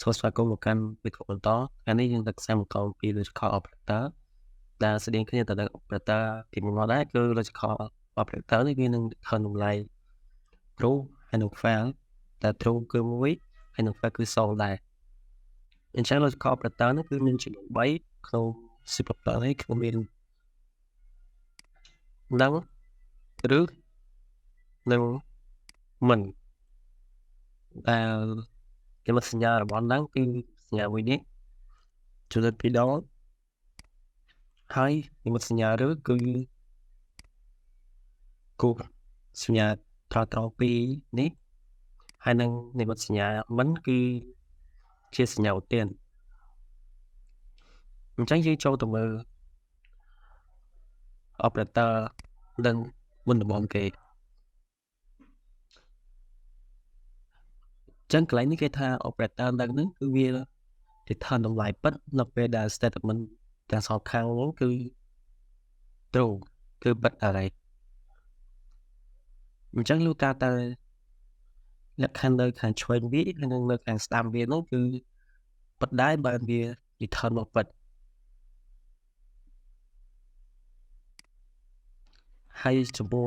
សូមស្វាគមន៍មកកាន់វីដេអូបន្តថ្ងៃនេះយើងនឹងសិក្សាបង្កប់ពី logical operator ដែលស្តីងគ្នាទៅនឹង operator ពីមុនមកដែរគឺ logical operator នេះវានឹងខណ្ឌតម្លៃ true ហើយនិង false តែ true គឺ1ហើយនិង false គឺ0ដែរអញ្ចឹង logical operator នេះគឺមានចំនួន3ក្នុង C++ នេះគឺមាននឹងឬនិងមិនដែលគេមកសញ្ញារបស់នឹងគឺសញ្ញាមួយនេះជួយពីដងហើយនិមិត្តសញ្ញាឬគឺគូសញ្ញាត្រង់ពីរនេះហើយនឹងនិមិត្តសញ្ញាមិនគឺជាសញ្ញាឧទានអញ្ចឹងយើងចូលទៅមើល operator នឹងមុនដំបូងគេអញ្ចឹងកន្លែងនេះគេថា operator នឹងគឺវា return តម្លៃពិតនៅពេលដែល statement ទាំងសងខាងនោះគឺ true គឺពិតอะไรអញ្ចឹងលុះត្រាតែលក្ខខណ្ឌនៅខាងឆ្វេងវាហើយនិងនៅខាងស្ដាំវានោះគឺពិតដែរបើវា return មកពិតហើយចំពោះ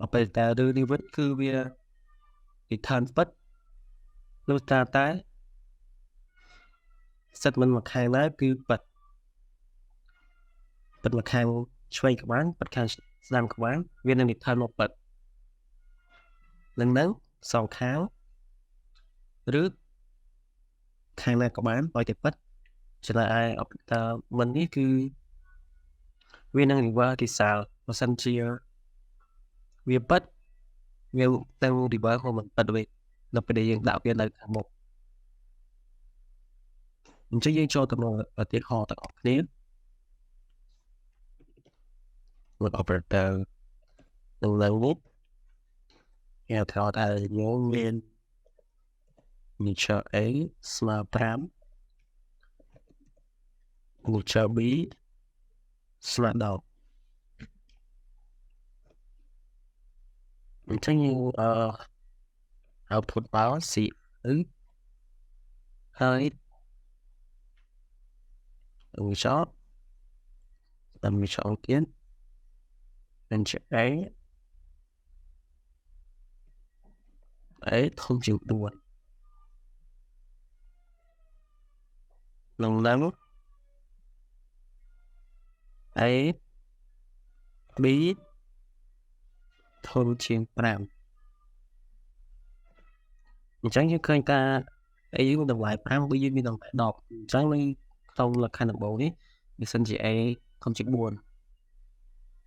operator ឬ limit គឺវា return ពិតលុះត្រាតែ statement មួយខាងណាគឺពិតមួយខាងឆ្វេងក្បាលពិតខាងស្ដាំក្បាលវានឹង return មកពិតនឹងសងខាងឬខាងណាក៏បានឲ្យតែពិតចំណែកឯ operator មិននេះគឺវានឹង reverse គេសាលបើសិនជាវាពិតវាទៅ reverse មកមិនពិតវិញដល់ពេលដែលយើងដាក់វានៅខាងមុខអញ្ចឹងយើងចូលទៅមើលឧទាហរណ៍ទាំងអស់គ្នាមួយ operator នឹងឡើងនេះគេហៅថាយើងមាន integer a ស្មើ5 integer b ស្មើ10អញ្ចឹងយើងoutput មក c ហើយ short តាម short ទៀត integer a ធំជាង4នឹង a b ធំជាង5អញ្ចឹងយើងឃើញថា a យើងតម្លៃ5 b យើងមានតម្លៃ10អញ្ចឹងនៅក្នុងលក្ខខណ្ឌដំបូងនេះវាសិនជា a ធំជាង4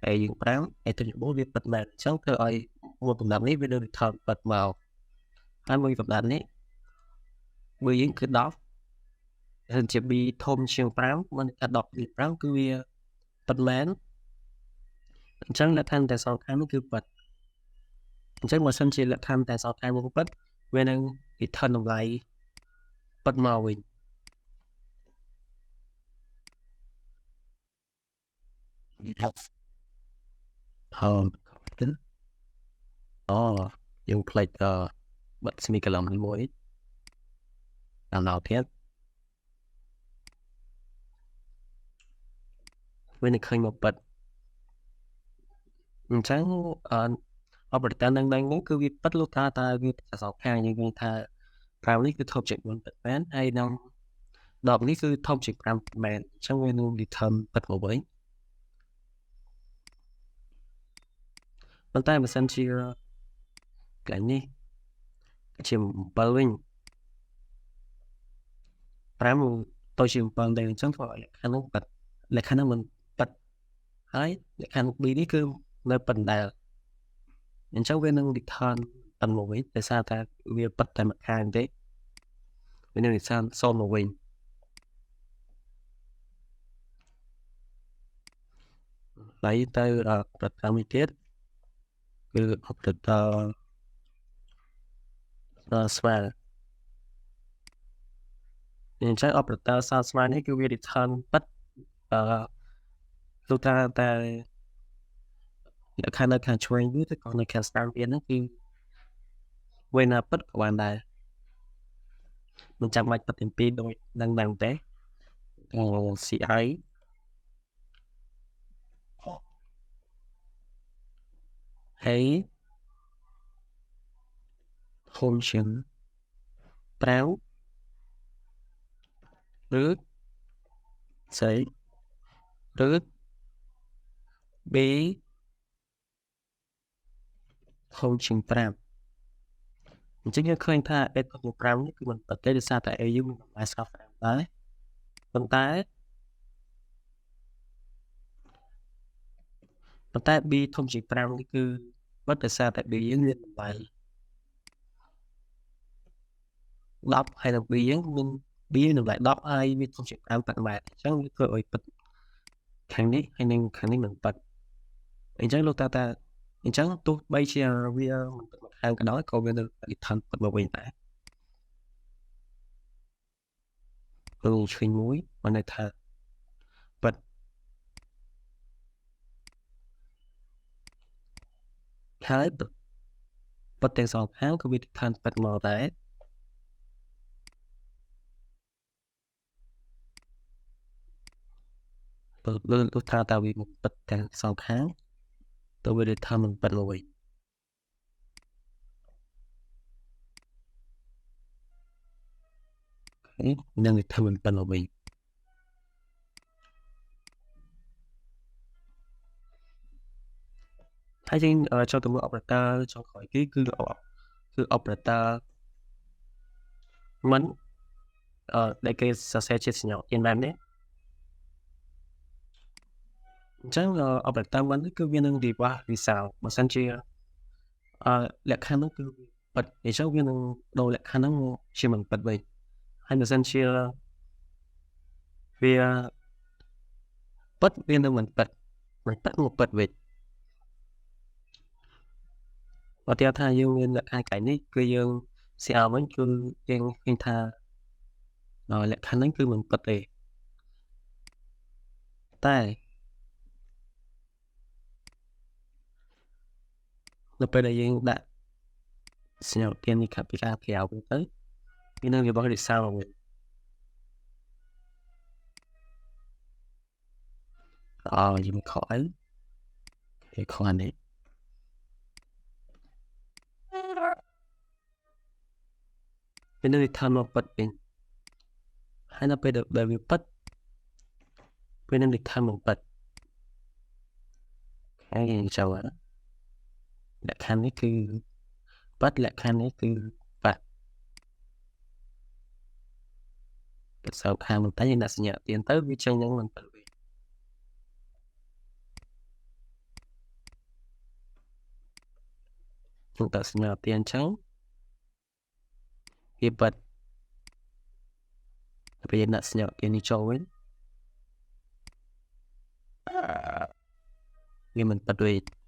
a យើង5 a ធំជាង4វាពិតមែនអញ្ចឹងធ្វើឲ្យមួយកំណត់នេះវានឹង return ពិតមកហើយមួយកំណត់នេះបើយើងគឺ10សិនជា b ធំជាង5មិនថា10ជាង5គឺវាពិតមែនអញ្ចឹងលក្ខខណ្ឌតែសងខាងនោះគឺពិតអញ្ចឹងបើសិនជាលក្ខខណ្ឌតែសងខាងនោះពិតវានឹង return តម្លៃពិតមកវិញយើងផ្លេចបិទ semicolon មួយដល់ដល់ទៀតវានឹងឃើញមកពិតអញ្ចឹងoperator នឹងនេះគឺវាពិតលុះត្រាតែវាសងខាងយើងថា5នេះគឺធំជាង4ពិតមែនហើយនឹង10នេះគឺធំជាង5មែនអញ្ចឹងវានឹង return ពិតមកវិញប៉ុន្តែបើសិនជាកន្លែងនេះជា7វិញ5ទៅជា7ដែរអញ្ចឹងធ្វើឲ្យលក្ខខណ្ឌនោះពិតលក្ខខណ្ឌនោះមិនពិតហើយលក្ខខណ្ឌ b នេះគឺនៅប៉ុណ្ណេះអញ្ចឹងវានឹង return ប៉ុណ្ណឹងវិញដោយសារតែវាពិតតែម្ខាងទេវានឹង return 0មកវិញហើយទៅប្រតាមមួយទៀតគឺ operator ស្មើអញ្ចឹង operator ស្មើនេះគឺវា return ពិតលុះត្រាតែលក្ខខណ្ឌនៅខាងឆ្វេងវាទៅក៏នៅខាងស្ដាំវាហ្នឹងគឺវាណាពិតក៏បានដែរ mìnhចាំបាច់បិទទាំងពីរដូចដឹងទេCI hay function ប្រើឬស្អីឬ b function 5អញ្ចឹងយើងឃើញថា a 5នេះគឺមិនបិទទេដោយសារតែ a យើងមានតម្លៃស្រាប់5ដែរប៉ុន្តែ b ធំជាង5នេះគឺបិទដោយសារតែ b យើងមានតម្លៃ10ហើយនឹង b យើងមាន b មានតម្លៃ10ហើយវាធំជាង5 5ម៉ែត្រអញ្ចឹងវាធ្វើឲ្យបិទខាងនេះហើយនឹងខាងនេះមិនបិទអញ្ចឹងលោកតាអញ្ចឹងទោះបីជាវាមិនបិទមកខាងក៏ដោយក៏វានៅreturn បិទមកវិញដែរគឺឆ្វេងមួយបានន័យថាបិទហើយបិទទាំងសងខាងក៏វា return បិទមកដែរទោះថាតើវាមិនបិទទាំងសងខាងទៅវា return មិនបិទមកវិញនឹង return មិនបិទមកវិញហើយយើងចូលទៅមើល operator ចុងក្រោយគឺ operator មិនដែលគេសរសេរជាសញ្ញាទានបែបនេះអញ្ចឹង operator មិនគឺវានឹង reverse result បើសិនជាលក្ខខណ្ឌនោះគឺបិទអញ្ចឹងវានឹងដូរលក្ខខណ្ឌហ្នឹងជាមិនបិទវិញហើយបើសិនជាវាបិទវានឹងមិនបិទមកបិទវិញបើទៀតថាយើងមានលក្ខខណ្ឌកែនេះគឺយើង CR វិញគឺយើងឃើញថាលក្ខខណ្ឌហ្នឹងគឺមិនបិទទេតែនៅពេលដែលយើងដាក់សញ្ញាទាននេះខាងពីខាងក្រៅវិញទៅវានឹងរបស់ result មកវិញយើងខកអីគេខកអានេះវានឹង return មកបិទវិញហើយនៅពេលដែលវាបិទវានឹង return មកបិទហើយយើងចូលលក្ខខណ្ឌនេះគឺបិទលក្ខខណ្ឌនេះគឺបិទទៅសោខាងបន្តិចយើងដាក់សញ្ញាទានទៅវាចេញនឹងមិនបិទវិញយើងដាក់សញ្ញាទានអញ្ចឹងវាបិទពេលយើងដាក់សញ្ញាទាននេះចូលវិញវាមិនបិទវិញ